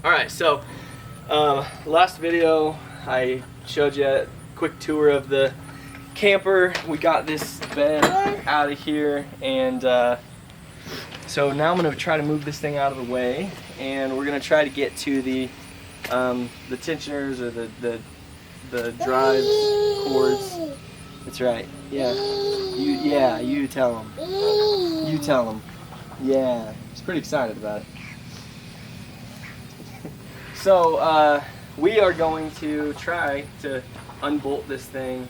Alright, so last video I showed you a quick tour of the camper. We got this bed out of here, and so now I'm going to try to move this thing out of the way, and we're going to try to get to the tensioners or the drive cords. That's right. Yeah. You tell him. You tell him. Yeah. He's pretty excited about it. So we are going to try to unbolt this thing,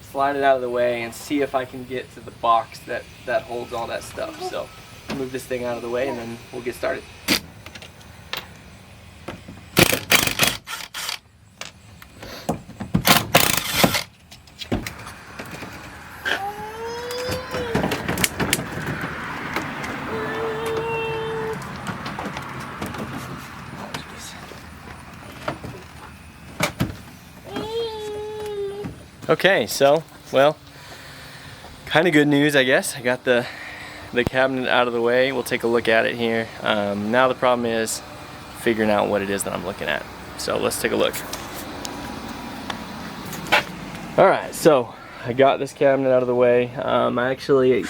slide it out of the way, and see if I can get to the box that holds all that stuff. So move this thing out of the way, and then we'll get started. Okay, so, well, kind of good news, I guess. I got the cabinet out of the way. We'll take a look at it here. Now the problem is figuring out what it is that I'm looking at. So let's take a look. Alright, so I got this cabinet out of the way. I actually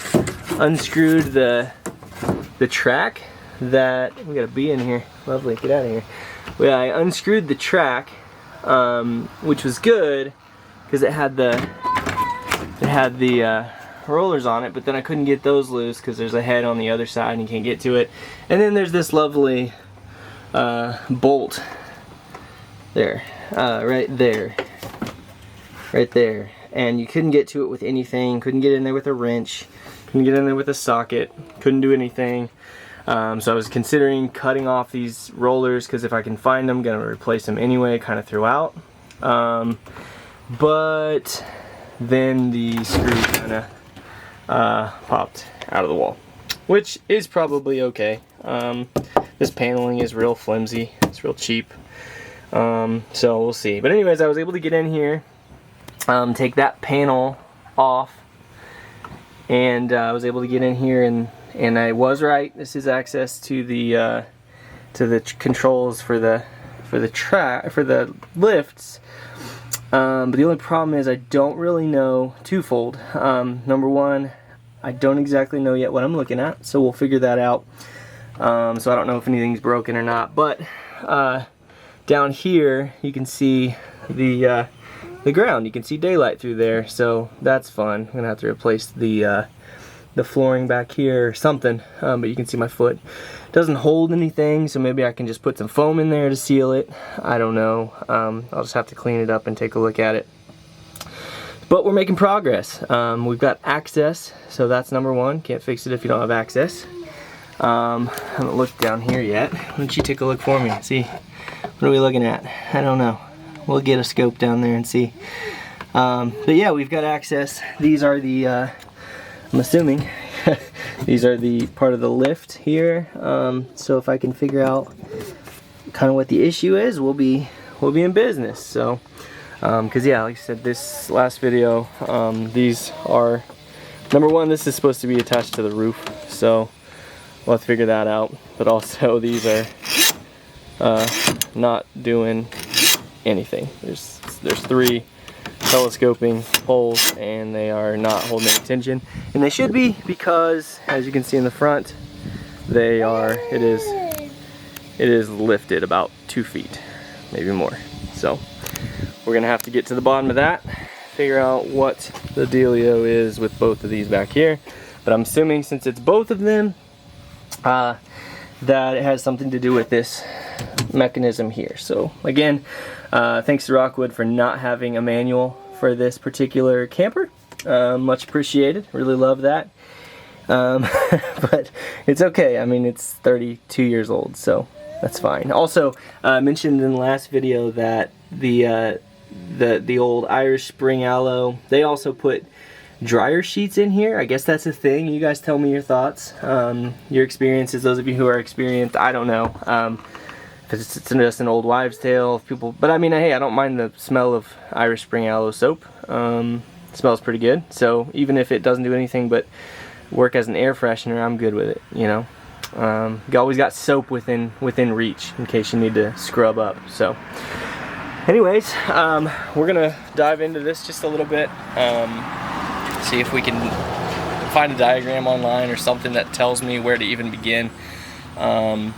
unscrewed the track that, we got a bee in here. Lovely, get out of here. Well, I unscrewed the track, which was good, because it had the rollers on it, but then I couldn't get those loose because there's a head on the other side and you can't get to it. And then there's this lovely bolt there, right there, and you couldn't get to it with anything. Couldn't get in there with a wrench, couldn't get in there with a socket, couldn't do anything. So I was considering cutting off these rollers, because if I can find them, I'm gonna replace them anyway, kind of throughout. But then the screw kind of popped out of the wall, which is probably okay. This paneling is real flimsy, it's real cheap, so we'll see. But anyways, I was able to get in here, take that panel off, and I was able to get in here, and I was right. This is access to the controls for the lifts. But the only problem is I don't really know twofold. Number one, I don't exactly know yet what I'm looking at, so we'll figure that out. So I don't know if anything's broken or not. But down here you can see the ground. You can see daylight through there, so that's fun. I'm gonna have to replace the flooring back here or something. But you can see my foot doesn't hold anything, so maybe I can just put some foam in there to seal it. I don't know. I'll just have to clean it up and take a look at it. But we're making progress. We've got access, so that's number one. Can't fix it if you don't have access. I haven't looked down here yet. Why don't you take a look for me? See, what are we looking at? I don't know. We'll get a scope down there and see. But yeah, we've got access. These are the, I'm assuming, these are the part of the lift here. So if I can figure out kind of what the issue is, we'll be in business. So, because yeah, like I said, this last video, these are, number one, this is supposed to be attached to the roof, so we'll have to figure that out. But also, these are not doing anything. There's three telescoping poles, and they are not holding any tension, and they should be, because as you can see in the front, they are, it is lifted about 2 feet, maybe more. So we're gonna have to get to the bottom of that, figure out what the dealio is with both of these back here. But I'm assuming, since it's both of them, that it has something to do with this mechanism here. So again, thanks to Rockwood for not having a manual for this particular camper. Much appreciated, really love that. But it's okay. I mean, it's 32 years old, so that's fine. Also, I mentioned in the last video that the old Irish Spring Aloe, they also put dryer sheets in here. I guess that's a thing. You guys tell me your thoughts, your experiences. Those of you who are experienced, I don't know. Because it's just an old wives' tale of people. But I mean, hey, I don't mind the smell of Irish Spring Aloe soap. It smells pretty good. So even if it doesn't do anything but work as an air freshener, I'm good with it, you know. You always got soap within reach in case you need to scrub up. So anyways, we're gonna dive into this just a little bit, see if we can find a diagram online or something that tells me where to even begin, and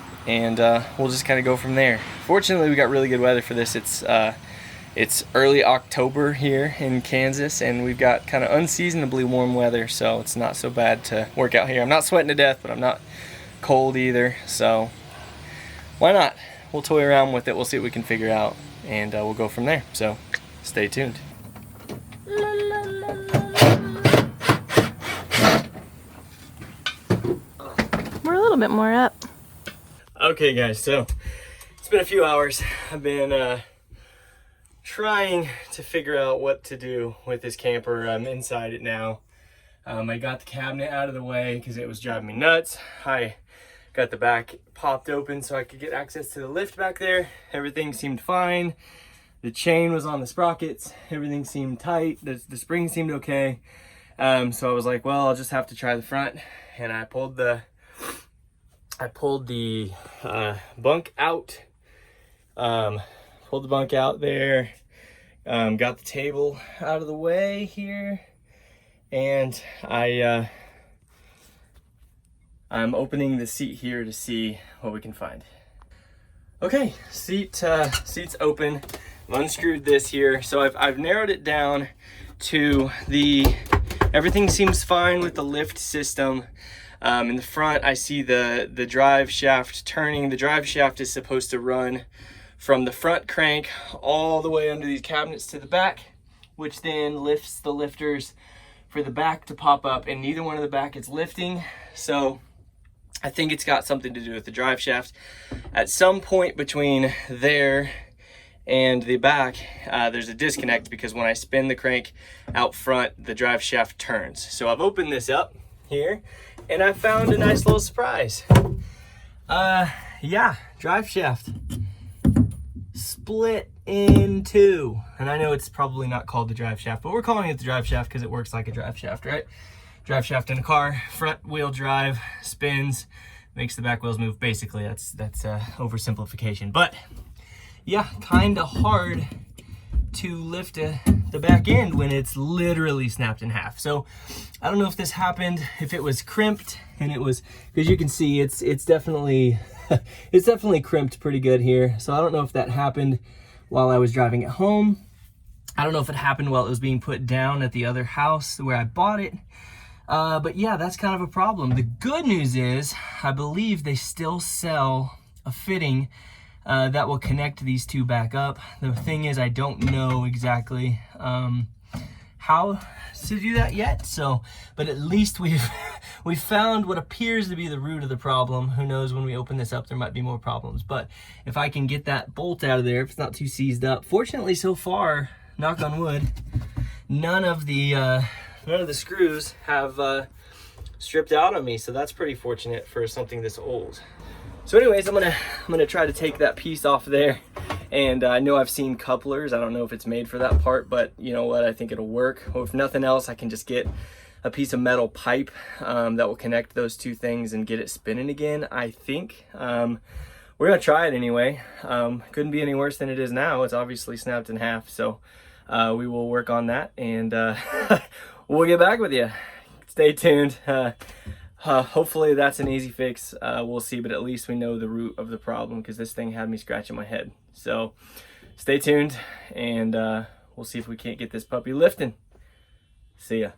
we'll just kind of go from there. Fortunately, we got really good weather for this. It's early October here in Kansas, and we've got kind of unseasonably warm weather, so it's not so bad to work out here. I'm not sweating to death, but I'm not cold either, so why not? We'll toy around with it, we'll see what we can figure out, and we'll go from there. So stay tuned. We're a little bit more up. Okay guys, so it's been a few hours. I've been trying to figure out what to do with this camper. I'm inside it now. I got the cabinet out of the way because it was driving me nuts. I got the back popped open so I could get access to the lift back there. Everything seemed fine. The chain was on the sprockets. Everything seemed tight. The spring seemed okay. So I was like, well, I'll just have to try the front. And I pulled the bunk out. Pulled the bunk out there. Got the table out of the way here. And I'm opening the seat here to see what we can find. Okay, seat's open. I've unscrewed this here. So I've narrowed it down to everything seems fine with the lift system. In the front, I see the drive shaft turning. The drive shaft is supposed to run from the front crank all the way under these cabinets to the back, which then lifts the lifters for the back to pop up, and neither one of the back is lifting. So I think it's got something to do with the drive shaft. At some point between there and the back, there's a disconnect because when I spin the crank out front, the drive shaft turns. So I've opened this up here and I found a nice little surprise. Yeah, drive shaft split in two. And I know it's probably not called the drive shaft, but we're calling it the drive shaft because it works like a drive shaft, right? Drive shaft in a car, front wheel drive, spins, makes the back wheels move. Basically, that's oversimplification. But yeah, kind of hard to lift the back end when it's literally snapped in half. So I don't know if this happened, if it was crimped, and it was, because you can see it's definitely it's definitely crimped pretty good here. So I don't know if that happened while I was driving it home. I don't know if it happened while it was being put down at the other house where I bought it. But yeah, that's kind of a problem. The good news is I believe they still sell a fitting that will connect these two back up. The thing is, I don't know exactly how to do that yet. So, but at least we've found what appears to be the root of the problem. Who knows, when we open this up, there might be more problems. But if I can get that bolt out of there, if it's not too seized up. Fortunately, so far, knock on wood, none of the screws have stripped out on me. So that's pretty fortunate for something this old. So anyways, I'm gonna try to take that piece off there, and I know I've seen couplers. I don't know if it's made for that part, but you know what, I think it'll work. Or if nothing else, I can just get a piece of metal pipe that will connect those two things and get it spinning again, I think. We're gonna try it anyway. Couldn't be any worse than it is now. It's obviously snapped in half, so we will work on that, and we'll get back with you. Stay tuned. Hopefully that's an easy fix. We'll see, but at least we know the root of the problem, because this thing had me scratching my head. So stay tuned, and we'll see if we can't get this puppy lifting. See ya.